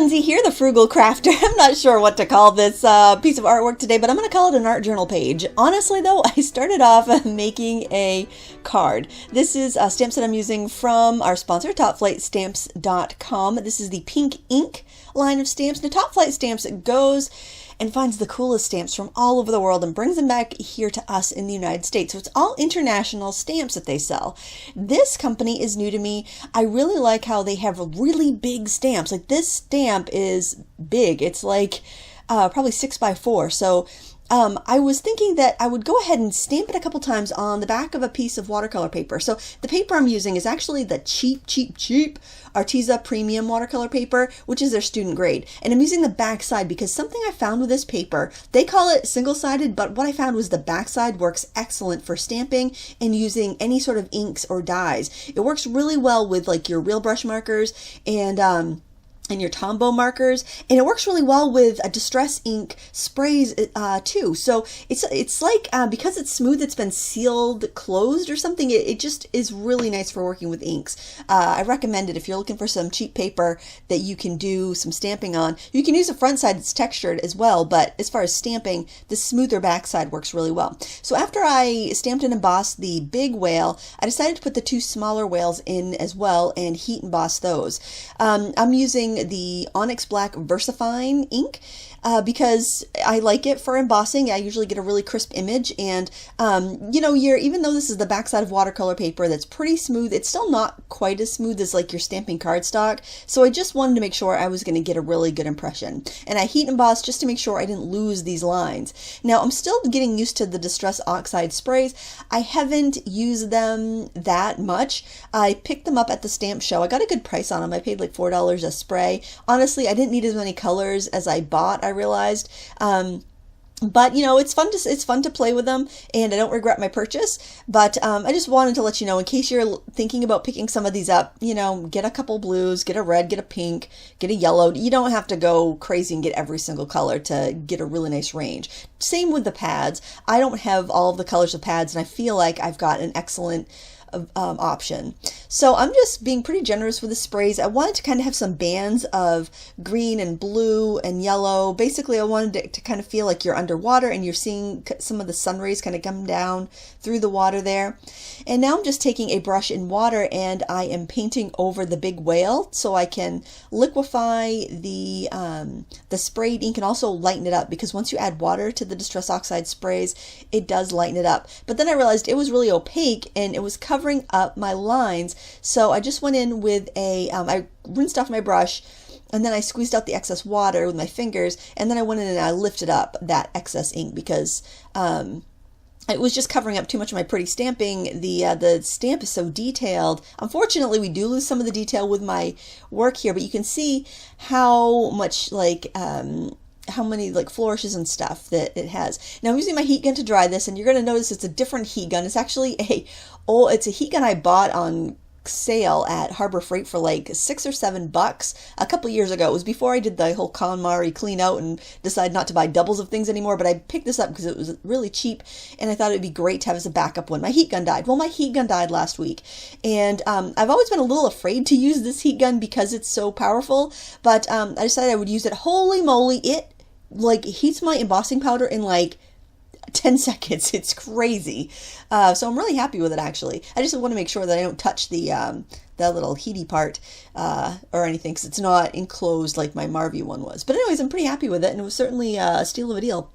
Lindsay here, the Frugal Crafter. I'm not sure what to call this piece of artwork today, but I'm going to call it an art journal page. Honestly, though, I started off making a card. This is a stamp set I'm using from our sponsor, topflightstamps.com. This is the pink ink line of stamps. The Top Flight Stamps goes and finds the coolest stamps from all over the world and brings them back here to us in the United States. So it's all international stamps that they sell. This company is new to me. I really like how they have really big stamps. Like this stamp is big. It's like probably 6x4. So I was thinking that I would go ahead and stamp it a couple times on the back of a piece of watercolor paper. So the paper I'm using is actually the cheap Artiza Premium watercolor paper, which is their student grade. And I'm using the back side because something I found with this paper, they call it single-sided, but what I found was the back side works excellent for stamping and using any sort of inks or dyes. It works really well with like your real brush markers and your Tombow markers, and it works really well with distress ink sprays too. So it's like because it's smooth, it's been sealed closed or something. It just is really nice for working with inks. I recommend it if you're looking for some cheap paper that you can do some stamping on. You can use a front side that's textured as well, but as far as stamping, the smoother back side works really well. So after I stamped and embossed the big whale, I decided to put the two smaller whales in as well and heat emboss those. I'm using the Onyx Black VersaFine ink because I like it for embossing. I usually get a really crisp image, and you know, even though this is the backside of watercolor paper that's pretty smooth, it's still not quite as smooth as like your stamping cardstock. So I just wanted to make sure I was going to get a really good impression, and I heat embossed just to make sure I didn't lose these lines. Now I'm still getting used to the Distress Oxide sprays. I haven't used them that much. I picked them up at the stamp show. I got a good price on them. I paid like $4 a spray. Honestly, I didn't need as many colors as I bought, I realized. But you know, it's fun to play with them, and I don't regret my purchase. But I just wanted to let you know, in case you're thinking about picking some of these up, you know, get a couple blues, get a red, get a pink, get a yellow. You don't have to go crazy and get every single color to get a really nice range. Same with the pads. I don't have all of the colors of pads, and I feel like I've got an excellent option. So I'm just being pretty generous with the sprays. I wanted to kind of have some bands of green and blue and yellow. Basically, I wanted it to kind of feel like you're underwater and you're seeing some of the sun rays kind of come down through the water there. And now I'm just taking a brush in water and I am painting over the big whale so I can liquefy the sprayed ink and also lighten it up, because once you add water to the Distress Oxide sprays, it does lighten it up. But then I realized it was really opaque and it was covering up my lines, so I just went in with I rinsed off my brush and then I squeezed out the excess water with my fingers, and then I went in and I lifted up that excess ink because it was just covering up too much of my pretty stamping. The stamp is so detailed. Unfortunately, we do lose some of the detail with my work here, but you can see how much like how many like flourishes and stuff that it has. Now I'm using my heat gun to dry this, and you're going to notice it's a different heat gun. It's actually it's a heat gun I bought on sale at Harbor Freight for like $6 or $7 a couple years ago. It was before I did the whole KonMari clean out and decided not to buy doubles of things anymore, but I picked this up because it was really cheap and I thought it would be great to have as a backup when my heat gun died. Well, my heat gun died last week, and I've always been a little afraid to use this heat gun because it's so powerful, but I decided I would use it. Holy moly, it like heats my embossing powder in like 10 seconds. It's crazy. So I'm really happy with it, actually. I just want to make sure that I don't touch the that little heaty part or anything, because it's not enclosed like my Marvy one was. But anyways, I'm pretty happy with it, and it was certainly a steal of a deal.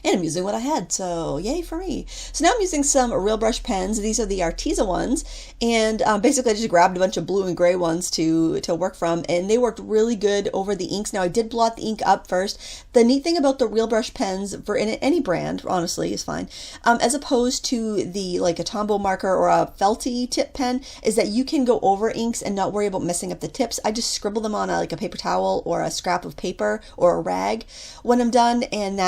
And I'm using what I had, so yay for me. So now I'm using some real brush pens. These are the Artiza ones, and basically I just grabbed a bunch of blue and gray ones to work from, and they worked really good over the inks. Now I did blot the ink up first. The neat thing about the real brush pens for any brand, honestly, is fine, as opposed to the like a Tombow marker or a felty tip pen, is that you can go over inks and not worry about messing up the tips. I just scribble them on like a paper towel or a scrap of paper or a rag when I'm done, and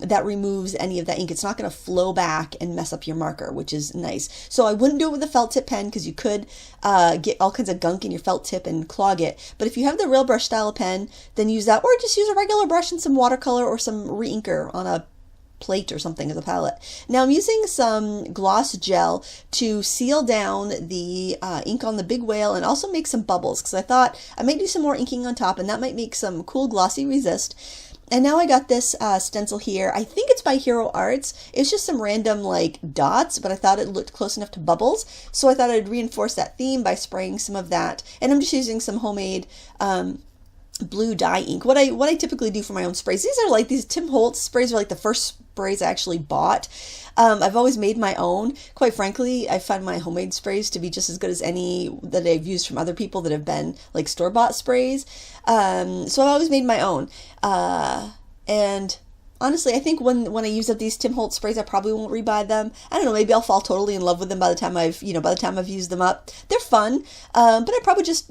that removes any of that ink. It's not going to flow back and mess up your marker, which is nice. So I wouldn't do it with a felt tip pen because you could get all kinds of gunk in your felt tip and clog it. But if you have the real brush style pen, then use that, or just use a regular brush and some watercolor or some re-inker on a plate or something as a palette. Now I'm using some gloss gel to seal down the ink on the big whale and also make some bubbles, because I thought I might do some more inking on top and that might make some cool glossy resist. And now I got this stencil here. I think it's by Hero Arts. It's just some random like dots, but I thought it looked close enough to bubbles. So I thought I'd reinforce that theme by spraying some of that. And I'm just using some homemade blue dye ink. What I typically do for my own sprays, these Tim Holtz sprays are like the first sprays I actually bought. I've always made my own. Quite frankly, I find my homemade sprays to be just as good as any that I've used from other people that have been like store-bought sprays. So I've always made my own. And honestly, I think when I use up these Tim Holtz sprays, I probably won't rebuy them. I don't know, maybe I'll fall totally in love with them by the time I've used them up. They're fun, but I probably just,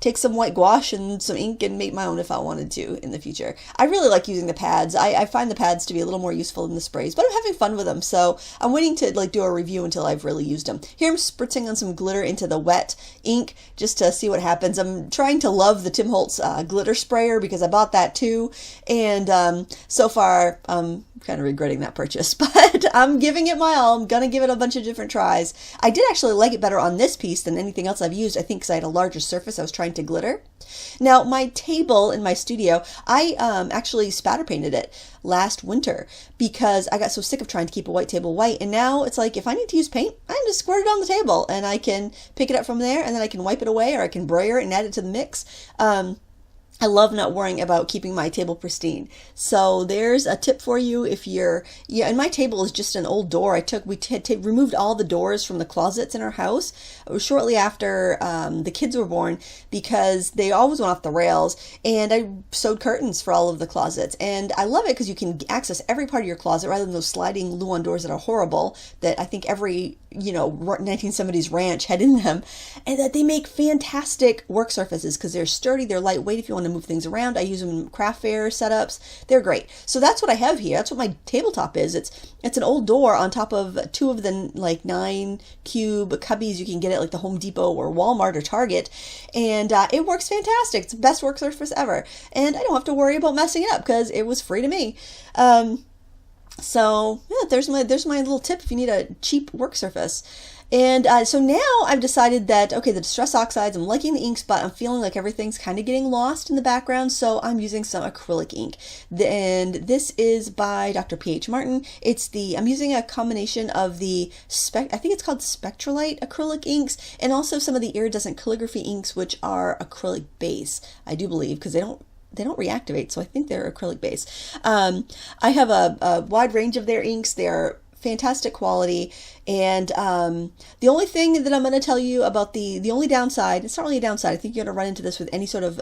take some white gouache and some ink and make my own if I wanted to in the future. I really like using the pads. I find the pads to be a little more useful than the sprays, but I'm having fun with them, so I'm waiting to like do a review until I've really used them. Here I'm spritzing on some glitter into the wet ink just to see what happens. I'm trying to love the Tim Holtz glitter sprayer because I bought that too, and so far I'm kind of regretting that purchase, but I'm giving it my all. I'm gonna give it a bunch of different tries. I did actually like it better on this piece than anything else I've used, I think because I had a larger surface I was trying to glitter. Now my table in my studio, I actually spatter painted it last winter because I got so sick of trying to keep a white table white, and now it's like if I need to use paint, I can just squirt it on the table and I can pick it up from there and then I can wipe it away or I can brayer it and add it to the mix. I love not worrying about keeping my table pristine. So there's a tip for you if you're, and my table is just an old door. We removed all the doors from the closets in our house shortly after the kids were born because they always went off the rails, and I sewed curtains for all of the closets. And I love it because you can access every part of your closet rather than those sliding Luan doors that are horrible that I think every 1970s ranch had in them, and that they make fantastic work surfaces because they're sturdy, they're lightweight if you want to move things around. I use them in craft fair setups. They're great. So that's what I have here. That's what my tabletop is. It's an old door on top of two of the like 9 cube cubbies you can get at like the Home Depot or Walmart or Target, and it works fantastic. It's the best work surface ever, and I don't have to worry about messing it up because it was free to me. So yeah, there's my little tip if you need a cheap work surface. And so now I've decided that, okay, the Distress Oxides, I'm liking the inks, but I'm feeling like everything's kind of getting lost in the background, so I'm using some acrylic ink. And this is by Dr. P.H. Martin. I'm using a combination of the, I think it's called Spectralite acrylic inks, and also some of the iridescent calligraphy inks, which are acrylic base, I do believe, because they don't reactivate, so I think they're acrylic base. I have a wide range of their inks. They're fantastic quality, and the only thing that I'm going to tell you about the only downside, it's not really a downside, I think you're going to run into this with any sort of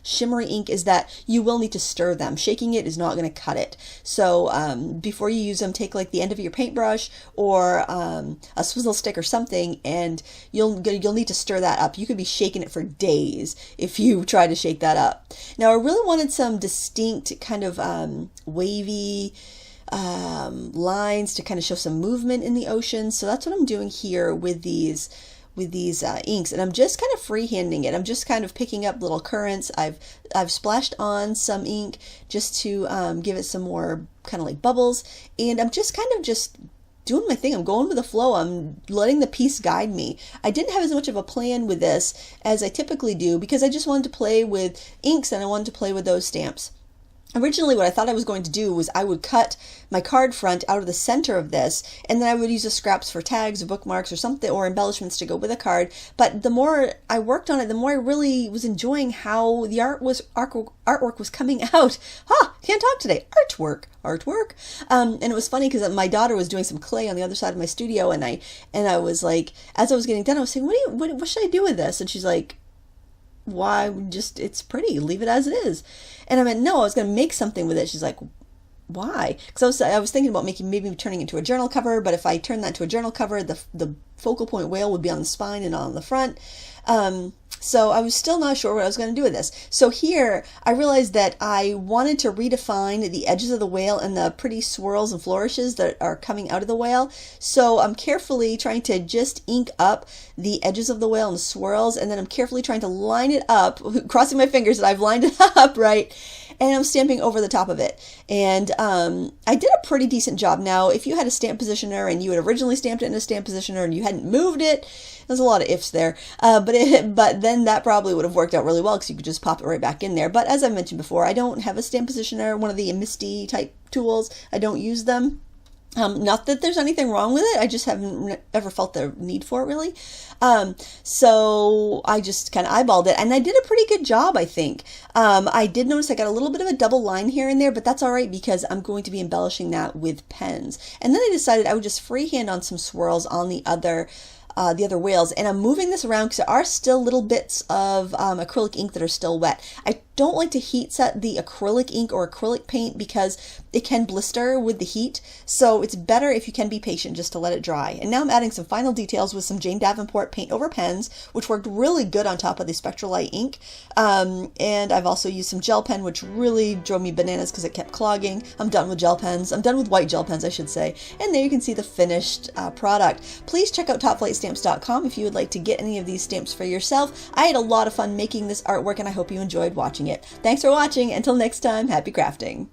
shimmery ink, is that you will need to stir them. Shaking it is not going to cut it. So before you use them, take like the end of your paintbrush or a swizzle stick or something, and you'll need to stir that up. You could be shaking it for days if you try to shake that up. Now I really wanted some distinct kind of wavy lines to kind of show some movement in the ocean, so that's what I'm doing here with these inks, and I'm just kind of freehanding it. I'm just kind of picking up little currents. I've splashed on some ink just to give it some more kind of like bubbles, and I'm just kind of just doing my thing. I'm going with the flow. I'm letting the piece guide me. I didn't have as much of a plan with this as I typically do because I just wanted to play with inks and I wanted to play with those stamps. Originally, what I thought I was going to do was I would cut my card front out of the center of this, and then I would use the scraps for tags or bookmarks or something, or embellishments to go with a card. But the more I worked on it, the more I really was enjoying how the artwork was coming out. Can't talk today. Artwork. And it was funny because my daughter was doing some clay on the other side of my studio, and I was like, as I was getting done, I was saying, what should I do with this? And she's like, why, just, it's pretty, leave it as it is. And I meant, no, I was going to make something with it. She's like, why? Because I was thinking about maybe turning it into a journal cover, but if I turn that into a journal cover, the focal point whale would be on the spine and on the front. So I was still not sure what I was going to do with this. So here I realized that I wanted to redefine the edges of the whale and the pretty swirls and flourishes that are coming out of the whale. So I'm carefully trying to just ink up the edges of the whale and the swirls, and then I'm carefully trying to line it up, crossing my fingers that I've lined it up right. and I'm stamping over the top of it. And I did a pretty decent job. Now, if you had a stamp positioner and you had originally stamped it in a stamp positioner and you hadn't moved it, there's a lot of ifs there, but then that probably would have worked out really well because you could just pop it right back in there. But as I mentioned before, I don't have a stamp positioner, one of the Misty type tools. I don't use them. Not that there's anything wrong with it, I just haven't ever felt the need for it really. So I just kind of eyeballed it, and I did a pretty good job, I think. I did notice I got a little bit of a double line here and there, but that's all right because I'm going to be embellishing that with pens. And then I decided I would just freehand on some swirls on the other whales, and I'm moving this around because there are still little bits of acrylic ink that are still wet. I don't like to heat set the acrylic ink or acrylic paint because it can blister with the heat, so it's better if you can be patient just to let it dry. And now I'm adding some final details with some Jane Davenport paint over pens, which worked really good on top of the Spectralite ink. And I've also used some gel pen, which really drove me bananas because it kept clogging. I'm done with gel pens. I'm done with white gel pens, I should say. And there you can see the finished product. Please check out topflightstamps.com if you would like to get any of these stamps for yourself. I had a lot of fun making this artwork, and I hope you enjoyed watching it. Thanks for watching. Until next time, happy crafting.